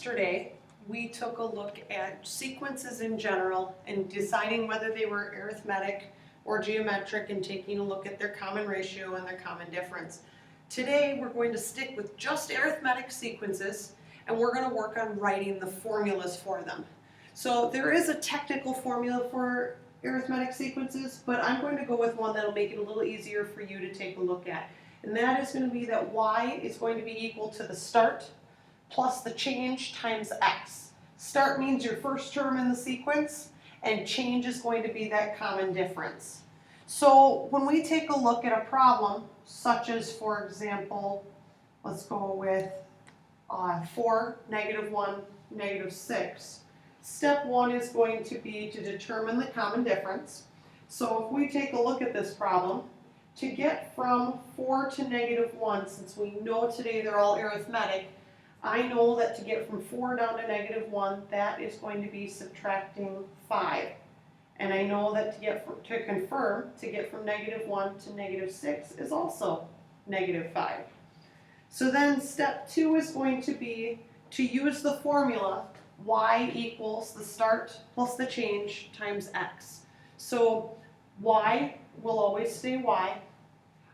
Yesterday, we took a look at sequences in general and deciding whether they were arithmetic or geometric and taking a look at their common ratio and their common difference. Today, we're going to stick with just arithmetic sequences and we're going to work on writing the formulas for them. So there is a technical formula for arithmetic sequences, but I'm going to go with one that'll make it a little easier for you to take a look at. And that is going to be that y is going to be equal to the start plus the change times x. Start means your first term in the sequence, and change is going to be that common difference. So when we take a look at a problem, such as, for example, let's go with 4, -1, -6. Step 1 is going to be to determine the common difference. So if we take a look at this problem, to get from 4 to -1, since we know today they're all arithmetic, I know that to get from 4 down to -1, that is going to be subtracting 5. And I know that to get from -1 to -6 is also -5. So then step 2 is going to be to use the formula y equals the start plus the change times x. So y will always stay y.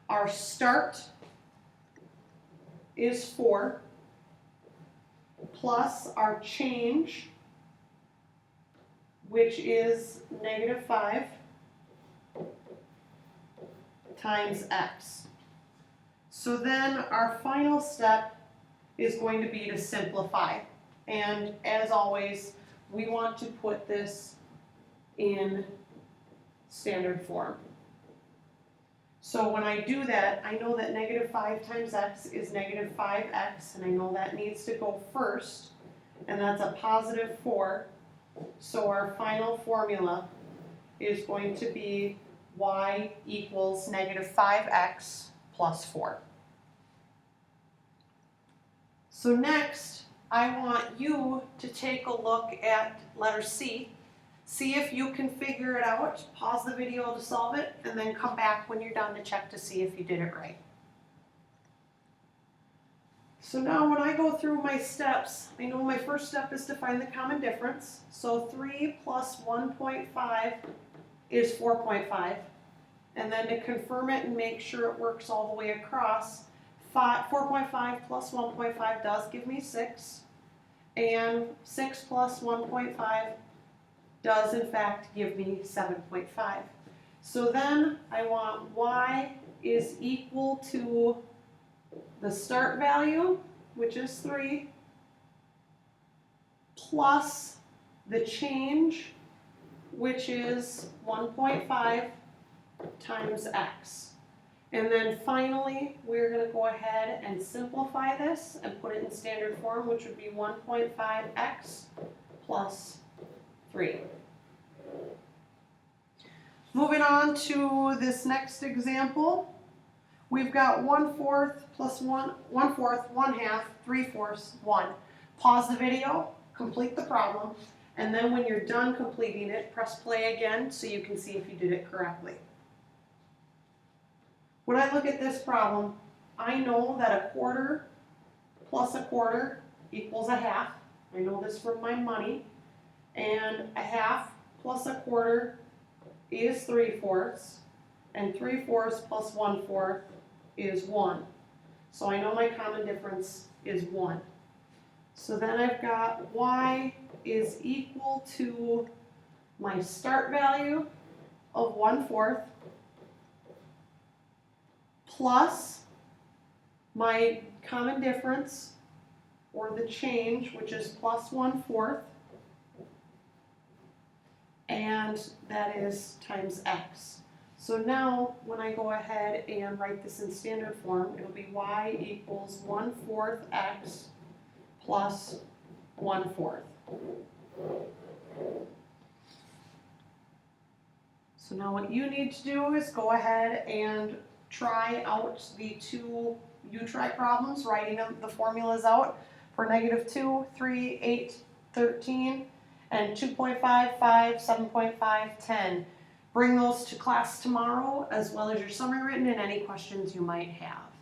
Our start is 4 plus our change, which is -5 times x. So then our final step is going to be to simplify. And as always, we want to put this in standard form. So when I do that, I know that -5 times x is -5x, and I know that needs to go first, and that's a +4. So our final formula is going to be y equals -5x plus 4. So next, I want you to take a look at letter C. See if you can figure it out. Pause the video to solve it, and then come back when you're done to check to see if you did it right. So now when I go through my steps, I know my first step is to find the common difference. So 3 plus 1.5 is 4.5. And then to confirm it and make sure it works all the way across, 4.5 plus 1.5 does give me 6. And 6 plus 1.5 does in fact give me 7.5. So then I want y is equal to the start value, which is 3, plus the change, which is 1.5 times x. And then finally, we're going to go ahead and simplify this and put it in standard form, which would be 1.5x plus 3. Moving on to this next example, we've got 1/4 plus 1/4, 1/2, 3/4, 1. Pause the video, complete the problem, and then when you're done completing it, press play again so you can see if you did it correctly. When I look at this problem, I know that 1/4 plus 1/4 equals 1/2. I know this from my money. And 1/2 plus 1/4 is 3/4, and 3/4 plus 1/4 is 1. So I know my common difference is 1. So then I've got y is equal to my start value of 1/4 plus my common difference, or the change, which is plus 1/4, and that is times x. So now when I go ahead and write this in standard form, it'll be y equals 1/4 x plus 1/4. So now what you need to do is go ahead and try out the two U-try problems, writing the formulas out for -2, 3, 8, 13, and 2.5, 5, 7.5, 10. Bring those to class tomorrow, as well as your summary written and any questions you might have.